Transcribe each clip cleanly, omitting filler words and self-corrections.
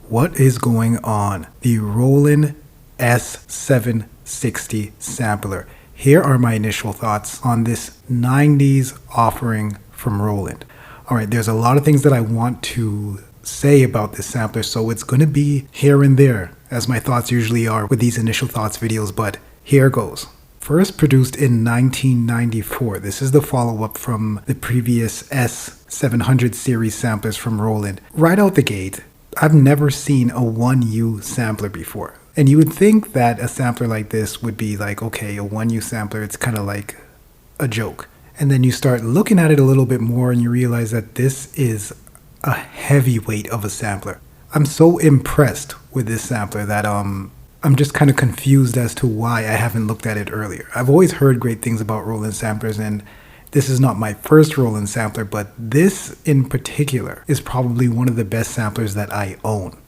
What is going on? The Roland S-760 sampler. Here are my initial thoughts on this 90s offering from Roland. Alright, there's a lot of things that I want to say about this sampler, so it's going to be here and there, as my thoughts usually are with these initial thoughts videos, but here goes. First produced in 1994, this is the follow-up from the previous S700 series samplers from Roland. Right out the gate, I've never seen a 1U sampler before. And you would think that a sampler like this would be like, okay, a 1U sampler, it's kind of like a joke. And then you start looking at it a little bit more and you realize that this is a heavyweight of a sampler. I'm so impressed with this sampler that I'm just kind of confused as to why I haven't looked at it earlier. I've always heard great things about Roland samplers, and this is not my first Roland sampler, but this in particular is probably one of the best samplers that I own.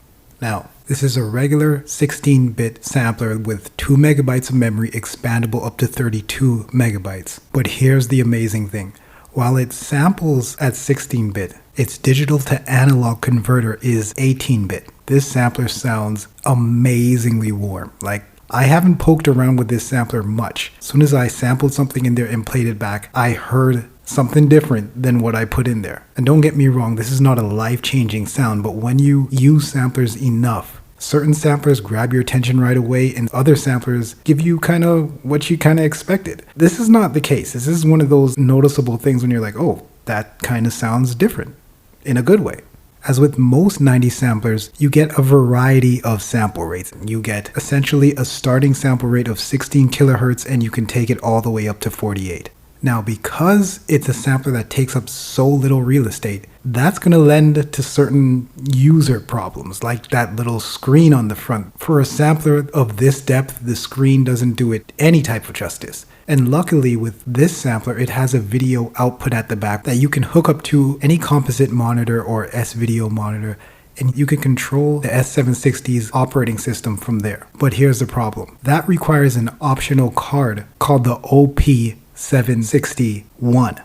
Now, this is a regular 16-bit sampler with 2 megabytes of memory, expandable up to 32 megabytes. But here's the amazing thing. While it samples at 16-bit, its digital to analog converter is 18-bit. This sampler sounds amazingly warm. Like, I haven't poked around with this sampler much. As soon as I sampled something in there and played it back, I heard something different than what I put in there. And don't get me wrong, this is not a life-changing sound, but when you use samplers enough, certain samplers grab your attention right away and other samplers give you kind of what you kind of expected. This is not the case. This is one of those noticeable things when you're like, oh, that kind of sounds different in a good way. As with most 90s samplers, you get a variety of sample rates. You get essentially a starting sample rate of 16 kilohertz and you can take it all the way up to 48. Now, because it's a sampler that takes up so little real estate, that's going to lend to certain user problems, like that little screen on the front. For a sampler of this depth, the screen doesn't do it any type of justice. And luckily with this sampler, it has a video output at the back that you can hook up to any composite monitor or S-video monitor, and you can control the S760's operating system from there. But here's the problem. That requires an optional card called the OP761.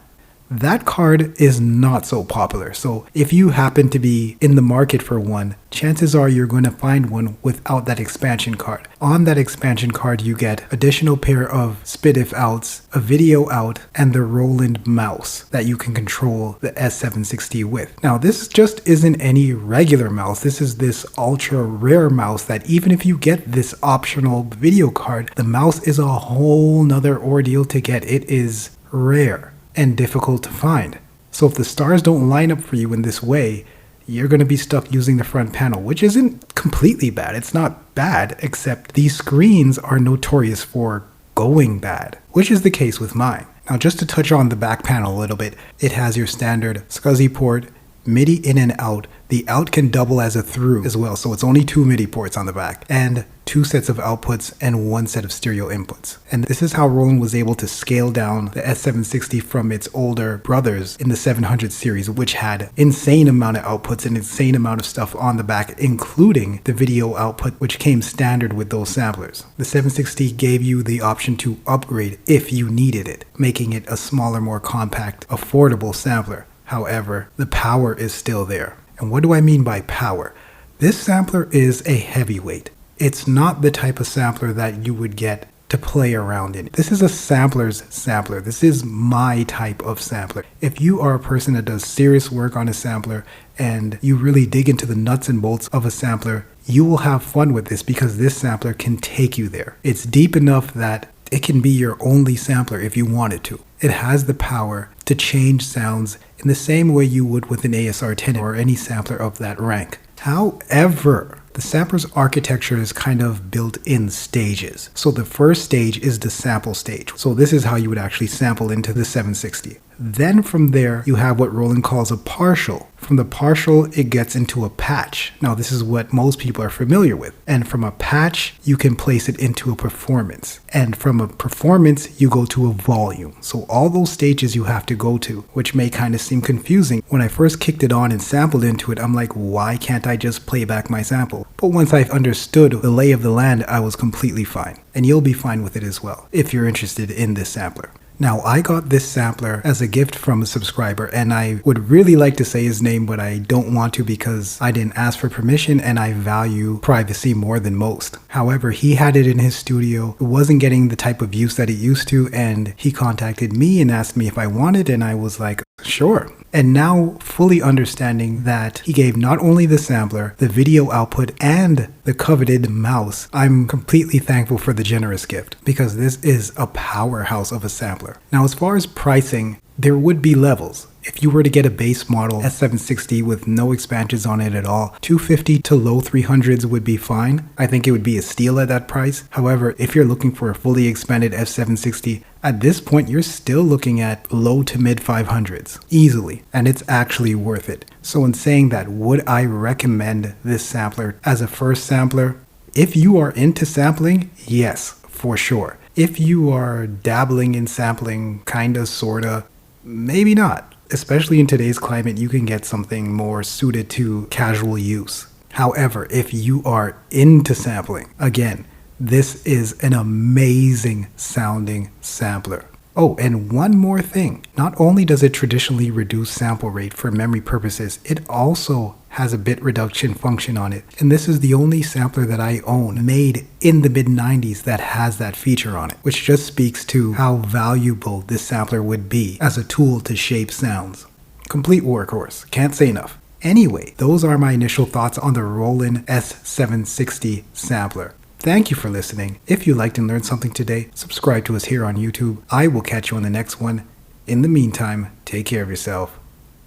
That card is not so popular, so if you happen to be in the market for one, chances are you're going to find one without that expansion card. On that expansion card, you get additional pair of SPDIF outs, a video out, and the Roland mouse that you can control the S760 with. Now, this just isn't any regular mouse. This is this ultra rare mouse that even if you get this optional video card, the mouse is a whole nother ordeal to get. It is rare and difficult to find. So if the stars don't line up for you in this way, you're going to be stuck using the front panel, which isn't completely bad. It's not bad, except these screens are notorious for going bad, which is the case with mine. Now, just to touch on the back panel a little bit, it has your standard SCSI port, MIDI in and out. The out can double as a THRU as well, so it's only 2 MIDI ports on the back, and 2 sets of outputs and 1 set of stereo inputs. And this is how Roland was able to scale down the S760 from its older brothers in the 700 series, which had insane amount of outputs and insane amount of stuff on the back, including the video output, which came standard with those samplers. The 760 gave you the option to upgrade if you needed it, making it a smaller, more compact, affordable sampler. However, the power is still there. And what do I mean by power? This sampler is a heavyweight. It's not the type of sampler that you would get to play around in. This is a sampler's sampler. This is my type of sampler. If you are a person that does serious work on a sampler and you really dig into the nuts and bolts of a sampler, you will have fun with this because this sampler can take you there. It's deep enough that it can be your only sampler if you wanted to. It has the power to change sounds in the same way you would with an ASR10 or any sampler of that rank. However, the sampler's architecture is kind of built in stages. So the first stage is the sample stage. So this is how you would actually sample into the 760. Then from there, you have what Roland calls a partial. From the partial, it gets into a patch. Now, this is what most people are familiar with. And from a patch, you can place it into a performance. And from a performance, you go to a volume. So all those stages you have to go to, which may kind of seem confusing. When I first kicked it on and sampled into it, I'm like, why can't I just play back my sample? But once I've understood the lay of the land, I was completely fine. And you'll be fine with it as well, if you're interested in this sampler. Now, I got this sampler as a gift from a subscriber, and I would really like to say his name, but I don't want to because I didn't ask for permission and I value privacy more than most. However, he had it in his studio. It wasn't getting the type of use that it used to, and he contacted me and asked me if I wanted, and I was like, sure. And now, fully understanding that he gave not only the sampler, the video output, and the coveted mouse, I'm completely thankful for the generous gift because this is a powerhouse of a sampler. Now, as far as pricing, there would be levels. If you were to get a base model S760 with no expansions on it at all, $250 to low $300s would be fine. I think it would be a steal at that price. However, if you're looking for a fully expanded F760, at this point you're still looking at low to mid 500s easily, and it's actually worth it. So in saying that, would I recommend this sampler as a first sampler? If you are into sampling, yes, for sure. If you are dabbling in sampling, kinda, sorta, maybe not. Especially in today's climate, you can get something more suited to casual use. However, if you are into sampling, again, this is an amazing sounding sampler. Oh, and one more thing. Not only does it traditionally reduce sample rate for memory purposes, it also has a bit reduction function on it. And this is the only sampler that I own made in the mid-90s that has that feature on it, which just speaks to how valuable this sampler would be as a tool to shape sounds. Complete workhorse, can't say enough. Anyway, those are my initial thoughts on the Roland S-760 sampler. Thank you for listening. If you liked and learned something today, subscribe to us here on YouTube. I will catch you on the next one. In the meantime, take care of yourself.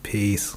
Peace.